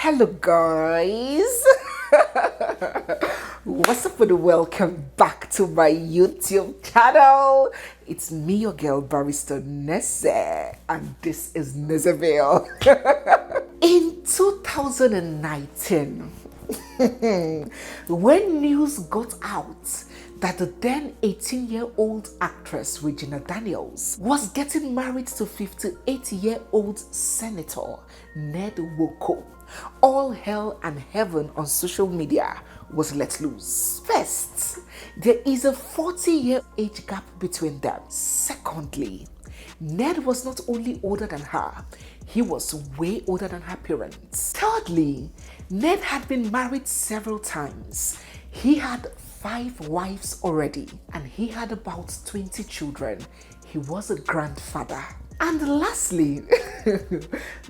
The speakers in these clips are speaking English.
Hello guys. What's up and welcome back to my YouTube channel. It's me, your girl barrister Neze, and this is Nezeville. In 2019, when news got out that the then 18-year-old actress Regina Daniels was getting married to 58-year-old Senator Ned Nwoko, all hell and heaven on social media was let loose. First, there is a 40-year age gap between them. Secondly, Ned was not only older than her, he was way older than her parents. Thirdly, Ned had been married several times. He had 5 wives already, and he had about 20 children. He was a grandfather. And lastly,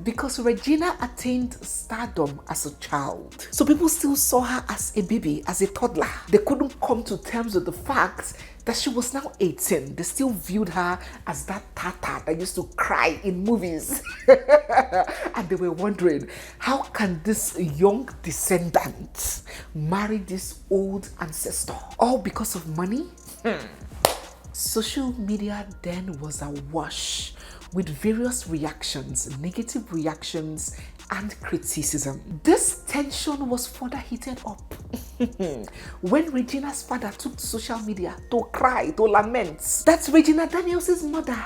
because Regina attained stardom as a child, so people still saw her as a baby, as a toddler. They couldn't come to terms with the fact that she was now 18. They still viewed her as that tata that used to cry in movies. And they were wondering, how can this young descendant marry this old ancestor? All because of money? Social media then was awash with various reactions, negative reactions, and criticism. This tension was further heated up when Regina's father took to social media to cry, to lament that Regina Daniels' mother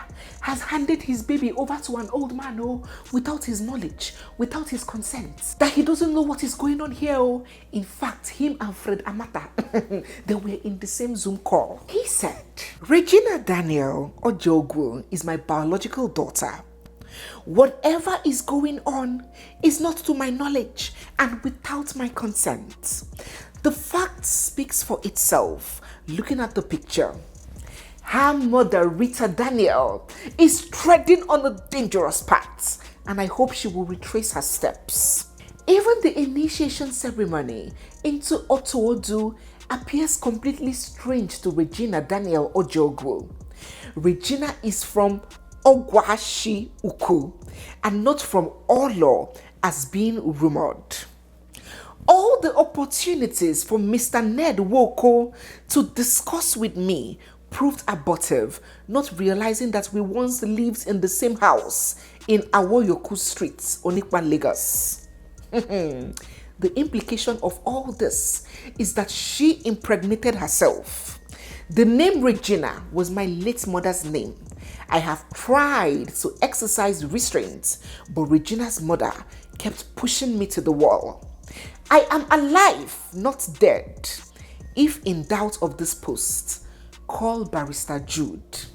has handed his baby over to an old man without his knowledge, without his consent, that he doesn't know what is going on here. In fact, him and Fred Amata, they were in the same Zoom call. He said, Regina Daniel Ojogu is my biological daughter. Whatever is going on is not to my knowledge and without my consent. The fact speaks for itself. Looking at the picture, her mother, Rita Daniel, is treading on a dangerous path, and I hope she will retrace her steps. Even the initiation ceremony into Otuodu appears completely strange to Regina Daniel Ojogu. Regina is from Ogwashi Uku and not from Olo as being rumored. All the opportunities for Mr. Ned Nwoko to discuss with me proved abortive, not realizing that we once lived in the same house in Awoyoku Street, Onikwa, Lagos. The implication of all this is that she impregnated herself. The name Regina was my late mother's name. I have tried to exercise restraint, but Regina's mother kept pushing me to the wall. I am alive, not dead. If in doubt of this post, call Barrister Jude.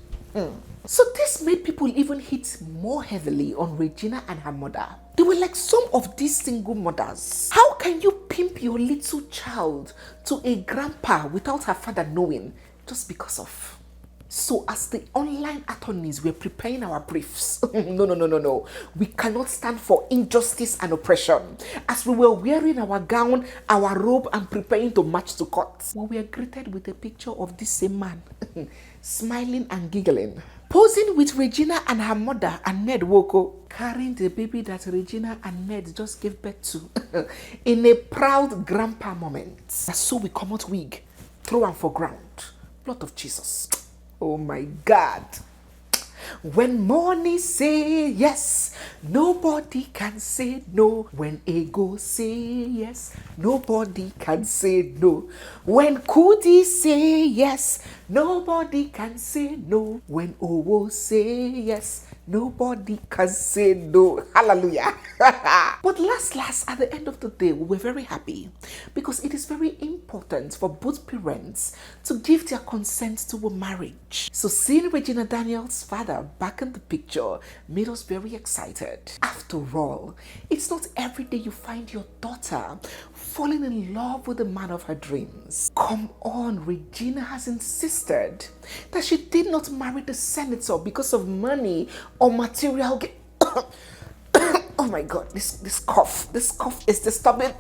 So this made people even hit more heavily on Regina and her mother. They were like some of these single mothers. How can you pimp your little child to a grandpa without her father knowing, just because of? So as the online attorneys were preparing our briefs, no. We cannot stand for injustice and oppression. As we were wearing our gown, our robe, and preparing to march to court, we were greeted with a picture of this same man, smiling and giggling, posing with Regina and her mother and Ned Nwoko, carrying the baby that Regina and Ned just gave birth to, in a proud grandpa moment. So we come out wig, throw am for ground. Blood of Jesus. Oh my God. When money say yes, nobody can say no. When ego say yes, nobody can say no. When Kudi say yes, nobody can say no. When Owo say yes, nobody can say no. Hallelujah. But last, at the end of the day, we were very happy because it is very important for both parents to give their consent to a marriage. So seeing Regina Daniels' father back in the picture made us very excited. After all, it's not every day you find your daughter falling in love with the man of her dreams. Come on, Regina has insisted that she did not marry the senator because of money or material gain. Oh my God, this cough is disturbing.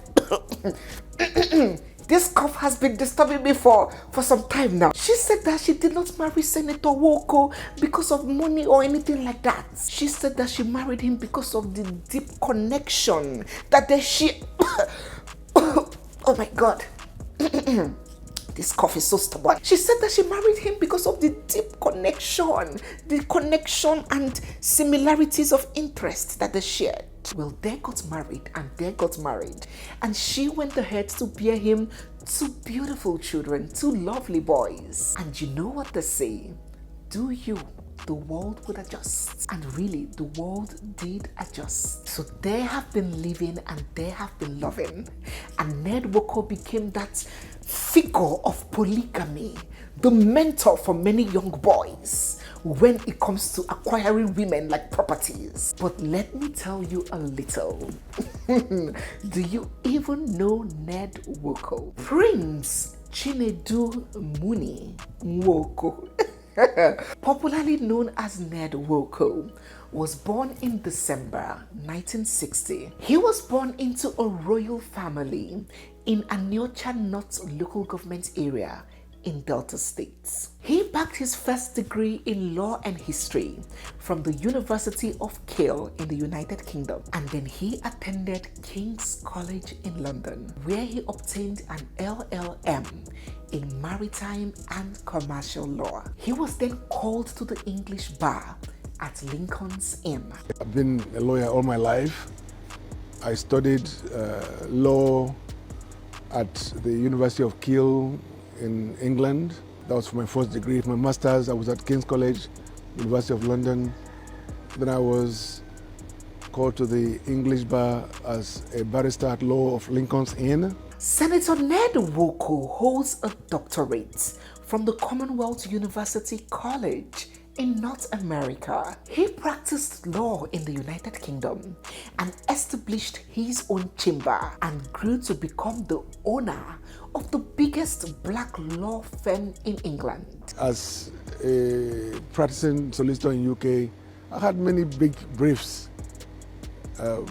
This cough has been disturbing me for some time now. She said that she did not marry Senator Nwoko because of money or anything like that. She said that she married him because of the deep connection that she... Oh my God. This cough is so stubborn. She said that she married him because of the deep connection and similarities of interest that they shared. Well, they got married. And she went ahead to bear him 2 beautiful children, 2 lovely boys. And you know what they say? Do you? The world would adjust. And really, the world did adjust. So they have been living and they have been loving. And Ned Nwoko became that figure of polygamy, the mentor for many young boys when it comes to acquiring women like properties. But let me tell you a little. Do you even know Ned Nwoko? Prince Chinedu Muni Nwoko, popularly known as Ned Nwoko, was born in December 1960. He was born into a royal family in Aniocha North local government area in Delta State. He bagged his first degree in law and history from the University of Kiel in the United Kingdom, and then he attended King's College in London, where he obtained an LLM in maritime and commercial law. He was then called to the English bar at Lincoln's Inn. I've been a lawyer all my life. I studied law at the University of Kiel in England. That was for my first degree. For my master's, I was at King's College, University of London. Then I was called to the English bar as a barrister at law of Lincoln's Inn. Senator Ned Nwoko holds a doctorate from the Commonwealth University College in North America. He practiced law in the United Kingdom and established his own chamber and grew to become the owner of the biggest black law firm in England. As a practicing solicitor in UK, I had many big briefs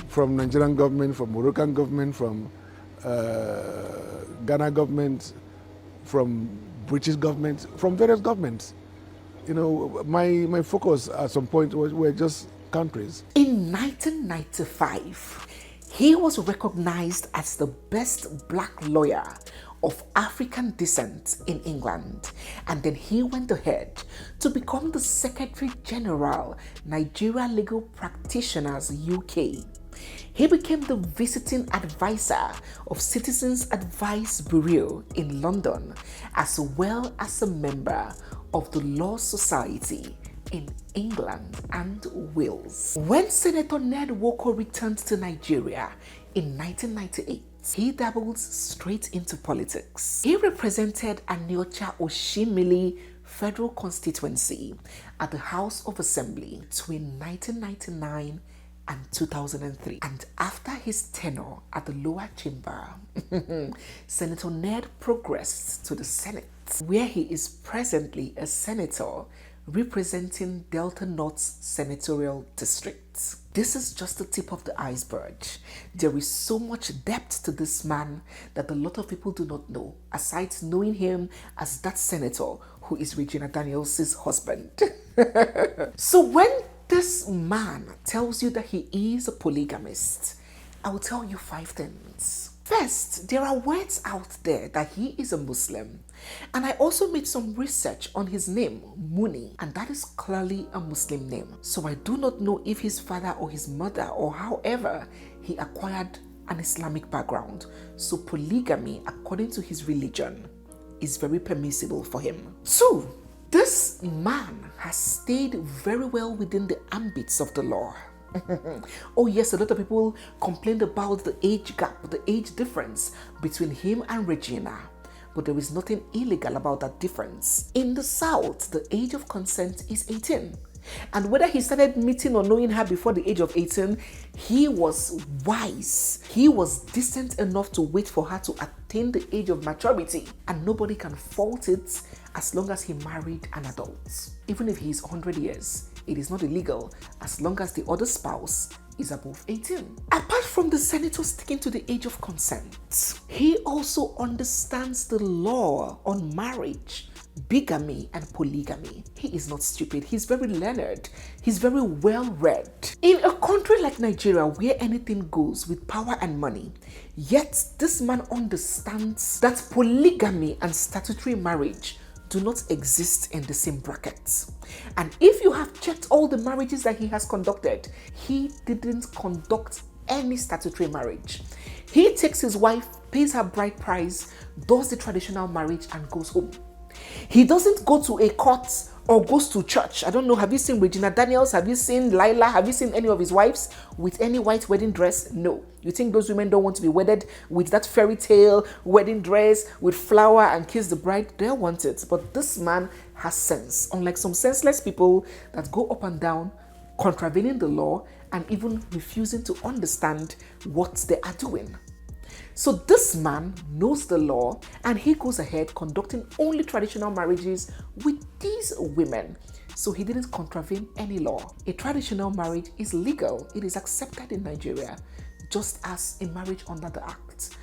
from Nigerian government, from Moroccan government, from Ghana government, from British government, from various governments. You know, my focus at some point were just countries. In 1995, he was recognized as the best black lawyer of African descent in England, and then he went ahead to become the Secretary General, Nigeria Legal Practitioners UK. He became the visiting advisor of Citizens Advice Bureau in London, as well as a member of the Law Society in England and Wales. When Senator Ned Nwoko returned to Nigeria in 1998, he dabbled straight into politics. He represented Aniocha Oshimili Federal Constituency at the House of Assembly between 1999 and 2003. And after his tenure at the lower chamber, Senator Ned progressed to the Senate, where he is presently a senator representing Delta North's senatorial district. This is just the tip of the iceberg. There is so much depth to this man that a lot of people do not know, aside knowing him as that senator who is Regina Daniels' husband. So when this man tells you that he is a polygamist, I will tell you 5 things. First, there are words out there that he is a Muslim. And I also made some research on his name, Muni, and that is clearly a Muslim name. So I do not know if his father or his mother or however he acquired an Islamic background. So polygamy, according to his religion, is very permissible for him. 2, this man has stayed very well within the ambits of the law. Oh yes, a lot of people complained about the age gap, the age difference between him and Regina. But there is nothing illegal about that difference. In the South, the age of consent is 18. And whether he started meeting or knowing her before the age of 18, he was wise. He was decent enough to wait for her to attain the age of maturity. And nobody can fault it as long as he married an adult. Even if he is 100 years, it is not illegal as long as the other spouse is above 18. Apart from the senator sticking to the age of consent, he also understands the law on marriage, bigamy, and polygamy. He is not stupid. He's very learned. He's very well read. In a country like Nigeria, where anything goes with power and money, yet this man understands that polygamy and statutory marriage do not exist in the same brackets. And if you have checked all the marriages that he has conducted, he didn't conduct any statutory marriage. He takes his wife, pays her bride price, does the traditional marriage, and goes home. He doesn't go to a court or goes to church. I don't know, have you seen Regina Daniels? Have you seen Lila? Have you seen any of his wives with any white wedding dress? No. You think those women don't want to be wedded with that fairy tale wedding dress with flower and kiss the bride? They want it. But this man has sense, unlike some senseless people that go up and down contravening the law and even refusing to understand what they are doing. So this man knows the law and he goes ahead conducting only traditional marriages with these women. So he didn't contravene any law. A traditional marriage is legal. It is accepted in Nigeria, just as a marriage under the Act.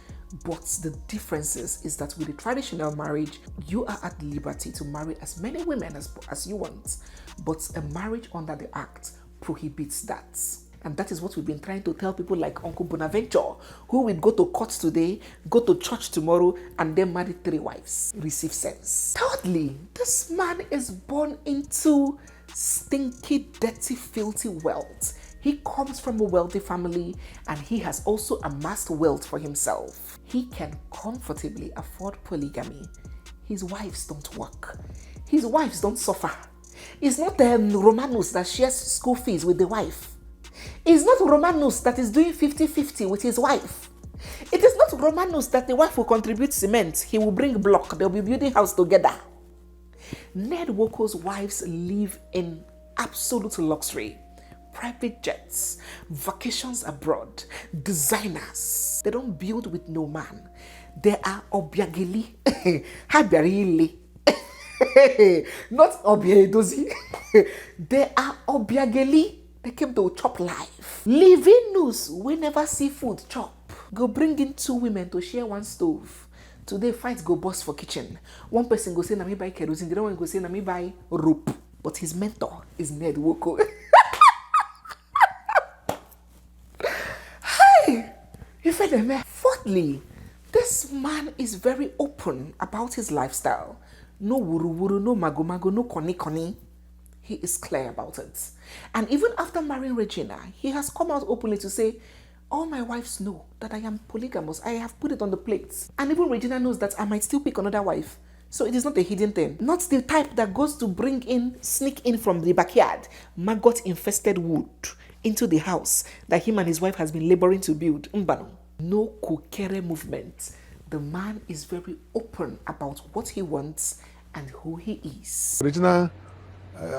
But the difference is that with a traditional marriage, you are at liberty to marry as many women as you want. But a marriage under the Act prohibits that. And that is what we've been trying to tell people like Uncle Bonaventure, who will go to court today, go to church tomorrow, and then marry 3 wives. Receive sense. Thirdly, this man is born into stinky, dirty, filthy wealth. He comes from a wealthy family and he has also amassed wealth for himself. He can comfortably afford polygamy. His wives don't work. His wives don't suffer. It's not Romanus that shares school fees with the wife. It's not Romanus that is doing 50-50 with his wife. It is not Romanus that the wife will contribute cement. He will bring block. They'll be building house together. Ned Nwoko's wives live in absolute luxury. Private jets, vacations abroad, designers. They don't build with no man. They are obiageli. Habiarili. Not obiedozi. They are obiageli. They came to chop life. Living news, we never see food chop. Go bring in 2 women to share one stove. Today fight go bust for kitchen. One person go say na me buy kerosene, the other one go say na me buy rope. But his mentor is Ned Nwoko. Hi! You fed them. Fourthly, this man is very open about his lifestyle. No wuru wuru, no mago, no koni. He is clear about it. And even after marrying Regina, he has come out openly to say, all my wives know that I am polygamous. I have put it on the plate. And even Regina knows that I might still pick another wife. So it is not a hidden thing. Not the type that goes to sneak in from the backyard, maggot-infested wood into the house that him and his wife has been laboring to build. No kukere movement. The man is very open about what he wants and who he is. Regina,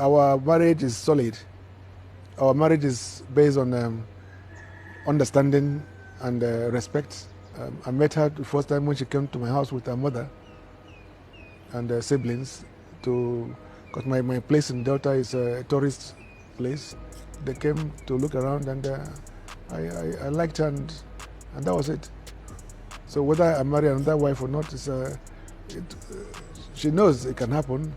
our marriage is solid. Our marriage is based on understanding and respect. I met her the first time when she came to my house with her mother and siblings because my place in Delta is a tourist place. They came to look around and I liked her and that was it. So whether I marry another wife or not, she knows it can happen.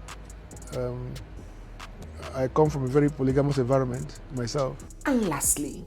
I come from a very polygamous environment myself. And lastly,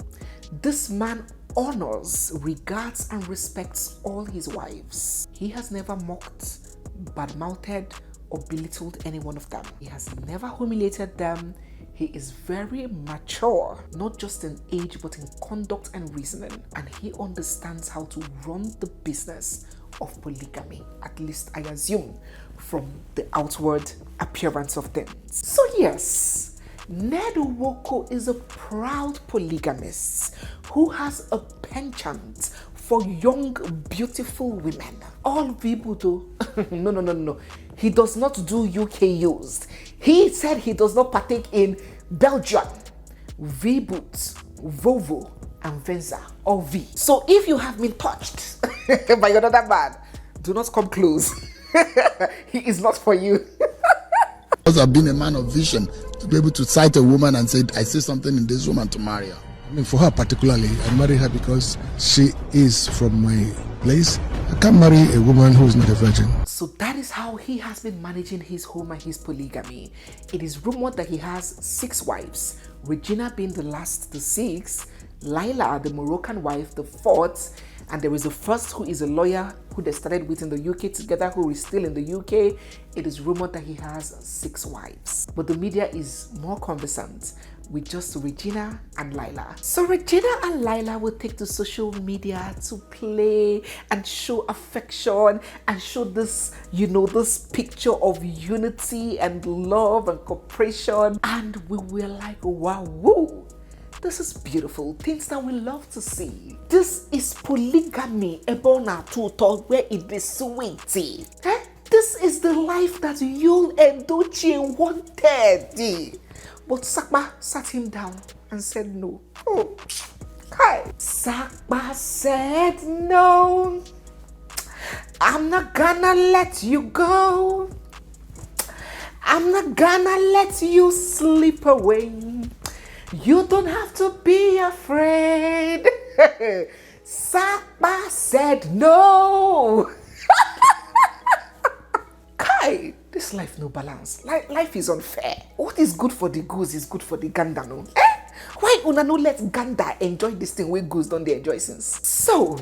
this man honors, regards, and respects all his wives. He has never mocked, bad-mouthed, or belittled any one of them. He has never humiliated them. He is very mature, not just in age, but in conduct and reasoning. And he understands how to run the business of polygamy, at least I assume, from the outward appearance of things. So yes, Ned Nwoko is a proud polygamist who has a penchant for young, beautiful women. All Vibudo. No. He does not do UK used. He said he does not partake in Belgian, V-Boot, Volvo, and Venza, or V. So if you have been touched by another man, do not come close. He is not for you. Because I've been a man of vision to be able to sight a woman and say, I see something in this woman to marry her. I mean, for her particularly, I married her because she is from my place. I can't marry a woman who is not a virgin. So that is how he has been managing his home and his polygamy. It is rumored that he has 6 wives, Regina being the last, the 6th, Laila, the Moroccan wife, the 4th, and there is a first who is a lawyer who they started with in the UK together, who is still in the UK. It is rumored that he has 6 wives. But the media is more conversant with just Regina and Laila. So Regina and Laila will take to social media to play and show affection and show this, this picture of unity and love and cooperation. And we were like, wow, woo. This is beautiful, things that we love to see. This is polygamy, ebona tuto, where it is sweetie. This is the life that Yul and Dochie wanted. But Sakba sat him down and said no. Oh, hi. Sakba said no. I'm not gonna let you go. I'm not gonna let you slip away. You don't have to be afraid. Sakba said no. Kai, this life no balance. Life is unfair. What is good for the goose is good for the gander, no? Why una no let gander enjoy this thing where goose don't they enjoy since? So,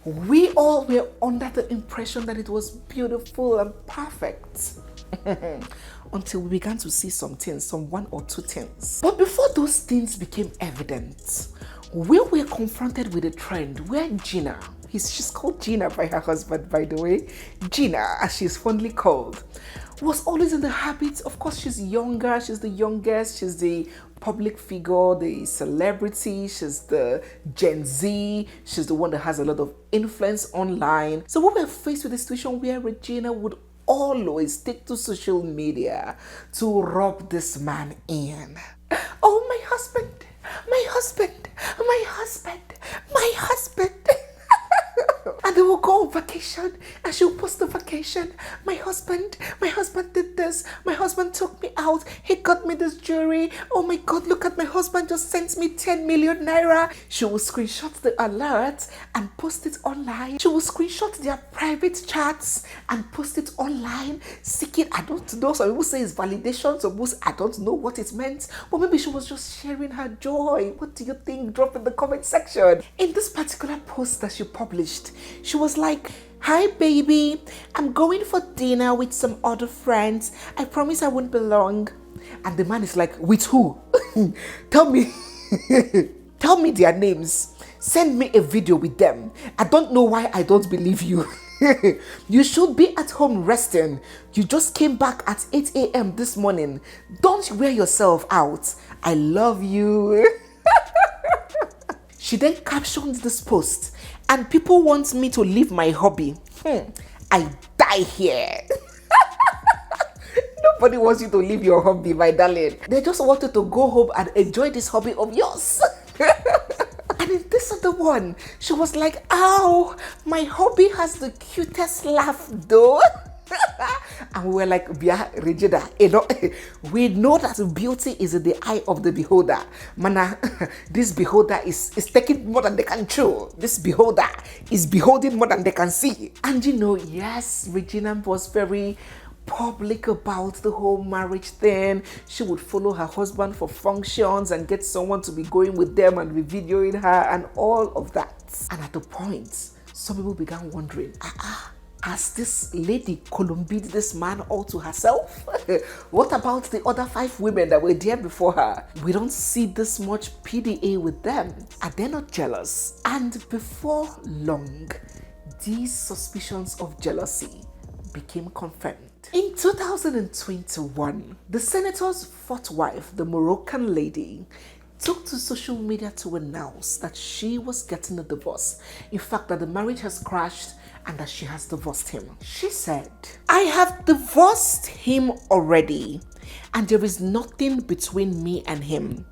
we all were under the impression that it was beautiful and perfect. Until we began to see some things, some 1 or 2 things. But before those things became evident, we were confronted with a trend where Gina, she's called Gina by her husband, by the way, Gina, as she's fondly called, was always in the habit, of course she's younger, she's the youngest, she's the public figure, the celebrity, she's the Gen Z, she's the one that has a lot of influence online. So we were faced with a situation where Regina would always take to social media to rub this man in. Oh, my husband, my husband, my husband, my husband. And they will go on vacation and she'll post the vacation. My husband did this. My husband took me out. He got me this jewelry. Oh my God, look at my husband just sent me 10 million naira. She will screenshot the alert and post it online. She will screenshot their private chats and post it online. Seeking, I don't know, some people say it's validation, some people say, I don't know what it meant. But maybe she was just sharing her joy. What do you think? Drop in the comment section. In this particular post that she published, she was like, hi baby, I'm going for dinner with some other friends. I promise I won't be long. And the man is like, with who? Tell me their names. Send me a video with them. I don't know why I don't believe you. You should be at home resting. You just came back at 8 a.m. this morning. Don't wear yourself out. I love you. She then captioned this post, and people want me to leave my hobby. I die here. Nobody wants you to leave your hobby, my darling. They just wanted to go home and enjoy this hobby of yours. And in this other one, she was like, ow, my hobby has the cutest laugh though. And we were like, yeah, Regina, we know that beauty is in the eye of the beholder. Mana, this beholder is taking more than they can chew. This beholder is beholding more than they can see. And yes, Regina was very public about the whole marriage thing. She would follow her husband for functions and get someone to be going with them and be videoing her and all of that. And at the point, some people began wondering, has this lady Columbied this man all to herself? What about the other 5 women that were there before her? We don't see this much PDA with them. Are they not jealous? And before long, these suspicions of jealousy became confirmed. In 2021, the senator's 4th wife, the Moroccan lady, took to social media to announce that she was getting a divorce. In fact, that the marriage has crashed and that she has divorced him. She said, I have divorced him already and there is nothing between me and him.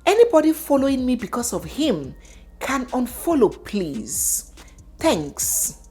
Anybody following me because of him can unfollow, please. Thanks.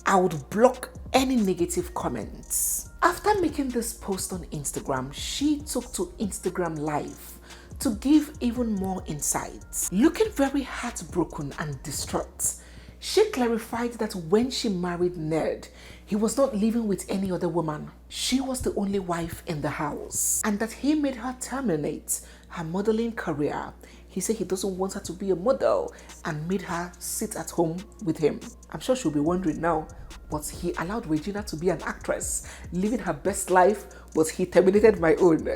I would block any negative comments. After making this post on Instagram, she took to Instagram Live to give even more insights. Looking very heartbroken and distraught, she clarified that when she married Ned, he was not living with any other woman. She was the only wife in the house, and that he made her terminate her modeling career. He said he doesn't want her to be a model and made her sit at home with him. I'm sure she'll be wondering now, but he allowed Regina to be an actress, living her best life, but he terminated my own.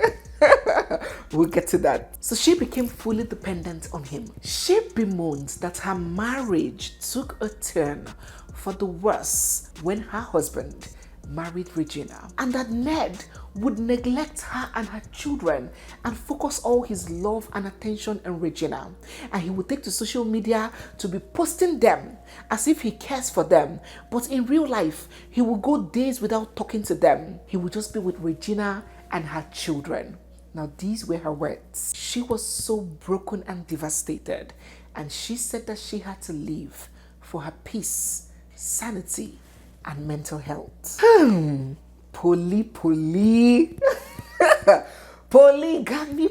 We'll get to that. So she became fully dependent on him. She bemoaned that her marriage took a turn for the worse when her husband married Regina, and that Ned would neglect her and her children and focus all his love and attention on Regina, and he would take to social media to be posting them as if he cares for them, but in real life he would go days without talking to them. He would just be with Regina and her children. Now these were her words. She was so broken and devastated, and she said that she had to leave for her peace, sanity, and mental health. Polygamy,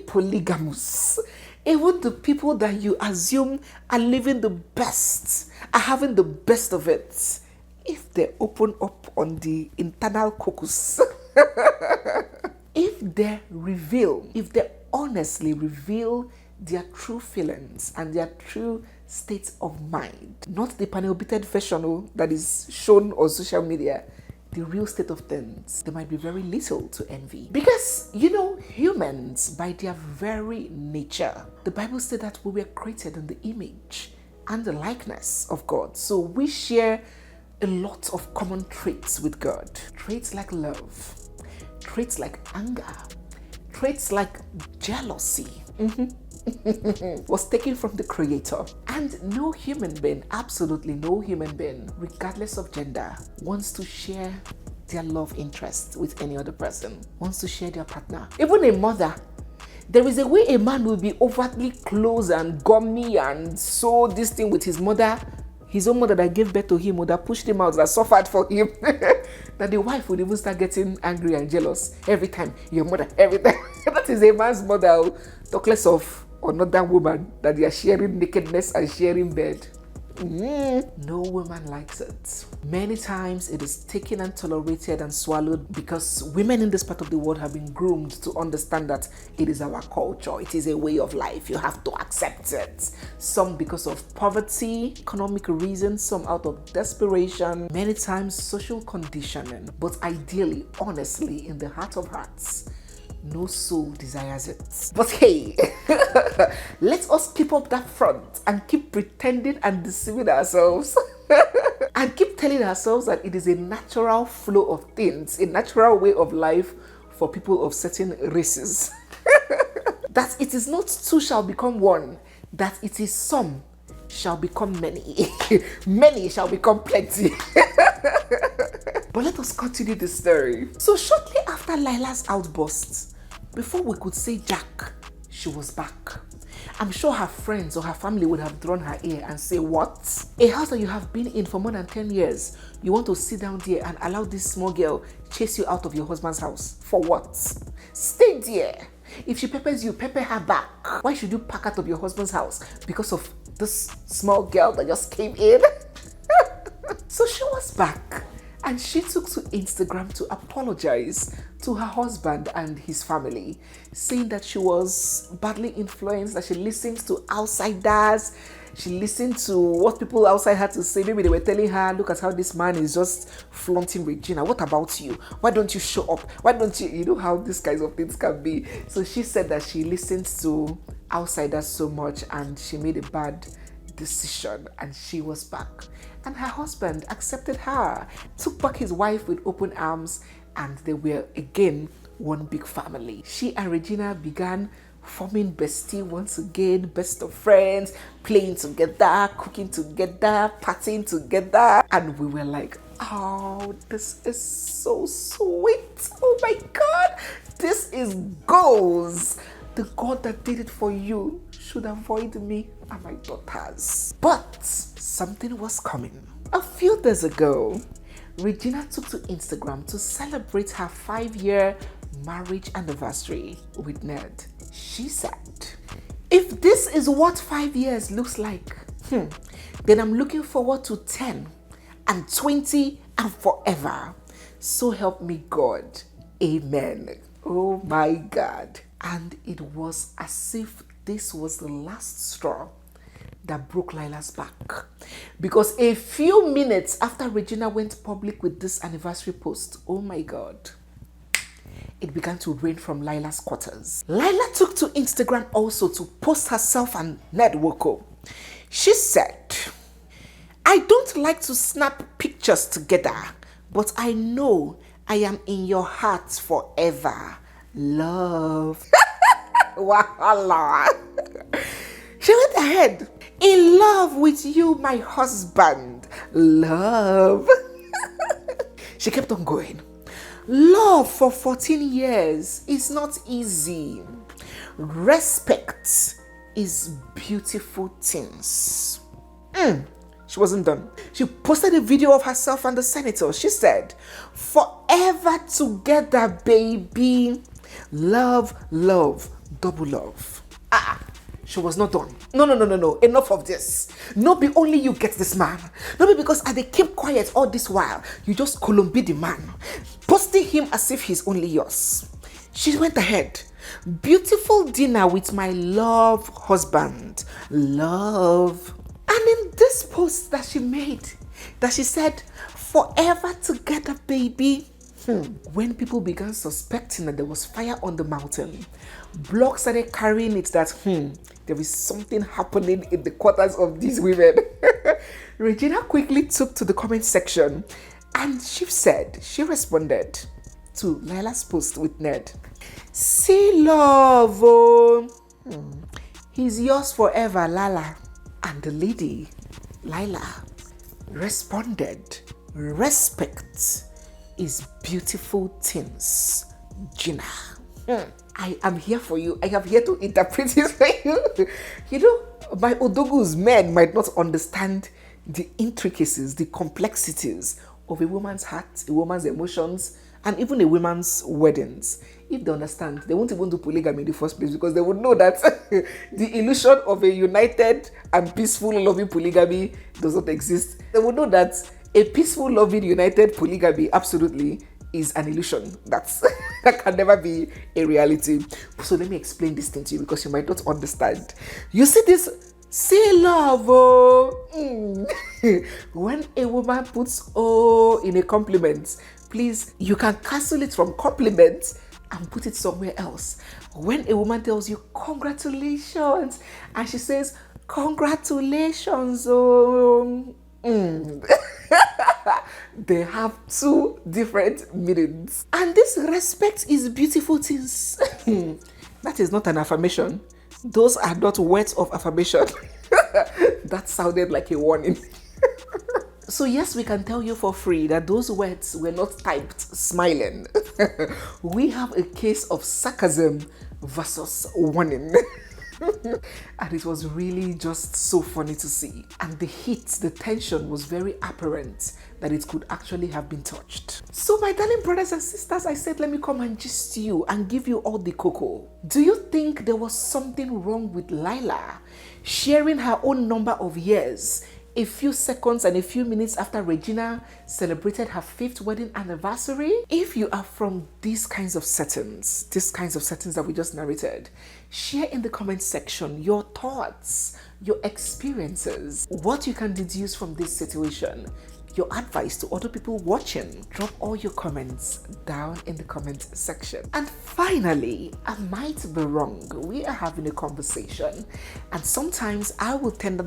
polygamous. Even the people that you assume are living the best, are having the best of it, if they open up on the internal caucus, if they honestly reveal their true feelings and their true state of mind, not the panel-beated version that is shown on social media, the real state of things, there might be very little to envy. Because, humans, by their very nature, the Bible said that we were created in the image and the likeness of God. So we share a lot of common traits with God. Traits like love, traits like anger, traits like jealousy. Was taken from the Creator. And no human being, absolutely no human being, regardless of gender, wants to share their love interest with any other person, wants to share their partner. Even a mother, there is a way a man will be overtly close and gummy and so this thing with his mother, his own mother that gave birth to him, or that pushed him out, that suffered for him, that the wife would even start getting angry and jealous every time. Your mother, every time. That is a man's mother, talk less of another woman that they are sharing nakedness and sharing bed. No woman likes it. Many times it is taken and tolerated and swallowed because women in this part of the world have been groomed to understand that it is our culture. It is a way of life. You have to accept it. Some because of poverty, economic reasons, some out of desperation, many times social conditioning. But ideally, honestly, in the heart of hearts, no soul desires it. But hey, let us keep up that front and keep pretending and deceiving ourselves and keep telling ourselves that it is a natural flow of things, a natural way of life for people of certain races. That it is not two shall become one, that it is some shall become many, many shall become plenty. But let us continue the story. So shortly after Lila's outburst, before we could say Jack, she was back. I'm sure her friends or her family would have drawn her ear and say, what? A house that you have been in for more than 10 years, you want to sit down there and allow this small girl chase you out of your husband's house? For what? Stay there. If she peppers you, pepper her back. Why should you pack out of your husband's house? Because of this small girl that just came in? So she was back. And she took to Instagram to apologize to her husband and his family, saying that she was badly influenced, that she listened to outsiders, she listened to what people outside had to say. Maybe they were telling her, look at how this man is just flaunting Regina. What about you? Why don't you show up? Why don't you know how these kinds of things can be? So she said that she listened to outsiders so much and she made a bad decision, and she was back. And her husband accepted her, took back his wife with open arms, and they were again one big family. She and Regina began forming bestie once again, best of friends, playing together, cooking together, partying together. And we were like, oh, this is so sweet. Oh my God, this is goals. The God that did it for you should avoid me and my daughters. But something was coming. A few days ago, Regina took to Instagram to celebrate her 5-year marriage anniversary with Ned. She said, If this is what 5 years looks like, then I'm looking forward to 10 and 20 and forever. So help me God. Amen. Oh my God. And it was as if this was the last straw that broke Lila's back. Because a few minutes after Regina went public with this anniversary post, oh my God, it began to rain from Lila's quarters. Lila took to Instagram also to post herself and Ned Nwoko. She said, I don't like to snap pictures together, but I know I am in your heart forever. Love. Wahala. She went ahead. In love with you, my husband. Love. She kept on going. Love for 14 years is not easy. Respect is beautiful things. She wasn't done. She posted a video of herself and the senator. She said, forever together, baby. Love, love, double love. She was not done. No. Enough of this. No be only you get this man. No be because they keep quiet all this while. You just Columbi the man. Posting him as if he's only yours. She went ahead. Beautiful dinner with my love husband. Love. And in this post that she made, that she said, forever together, baby. When people began suspecting that there was fire on the mountain, blogs started carrying it that there is something happening in the quarters of these women. Regina quickly took to the comment section and she responded to Lila's post with Ned. See love, oh. He's yours forever, Lala. And the lady, Lila, responded, respect is beautiful things, Gina. I am here for you. I am here to interpret it for you. You know, my Odogu's men might not understand the intricacies, the complexities of a woman's heart, a woman's emotions, and even a woman's weddings. If they understand, they won't even do polygamy in the first place, because they would know that the illusion of a united and peaceful, loving polygamy does not exist. They would know that a peaceful, loving, united polygamy absolutely is an illusion. That can never be a reality. So let me explain this thing to you, because you might not understand. You see this, say love, oh. When a woman puts oh in a compliment, please, you can cancel it from compliment and put it somewhere else. When a woman tells you congratulations and she says congratulations, oh. They have two different meanings. And this respect is beautiful things. That is not an affirmation. Those are not words of affirmation. That sounded like a warning. So yes, we can tell you for free that those words were not typed smiling. We have a case of sarcasm versus warning. And it was really just so funny to see. And the heat, the tension was very apparent that it could actually have been touched. So my darling brothers and sisters, I said, let me come and gist you and give you all the cocoa. Do you think there was something wrong with Lila sharing her own number of years a few seconds and a few minutes after Regina celebrated her 5th wedding anniversary? If you are from these kinds of settings that we just narrated, share in the comment section your thoughts, your experiences, what you can deduce from this situation, your advice to other people watching. Drop all your comments down in the comment section. And finally, I might be wrong. We are having a conversation, and sometimes I will tender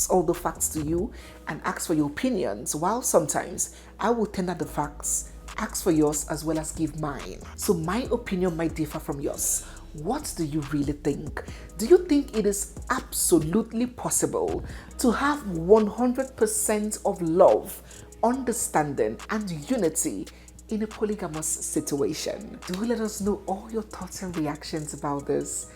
all the facts to you and ask for your opinions, while sometimes I will tender the facts, ask for yours, as well as give mine. So my opinion might differ from yours. What do you really think? Do you think it is absolutely possible to have 100% of love, understanding, and unity in a polygamous situation? Do let us know all your thoughts and reactions about this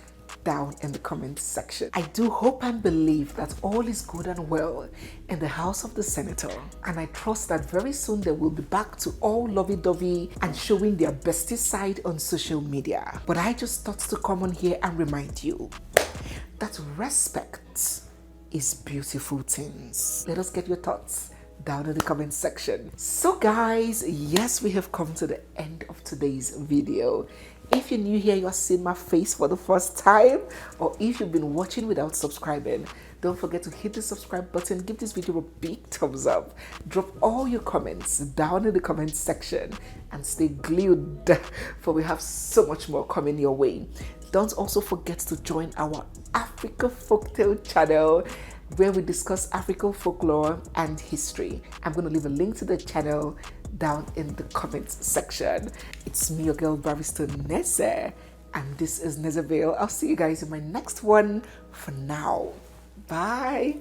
down in the comment section. I do hope and believe that all is good and well in the house of the senator, and I trust that very soon they will be back to all lovey-dovey and showing their bestie side on social media. But I just thought to come on here and remind you, that respect is beautiful things? Let us get your thoughts down in the comment section. So guys, yes, we have come to the end of today's video. If you're new here, you're seeing my face for the first time, or if you've been watching without subscribing, don't forget to hit the subscribe button, give this video a big thumbs up, drop all your comments down in the comment section, and stay glued, for we have so much more coming your way. Don't also forget to join our Africa Folktale channel, where we discuss African folklore and history. I'm going to leave a link to the channel down in the comments section. It's me, your girl barrister Neze, and this is Nezeville. I'll see you guys in my next one. For now, bye.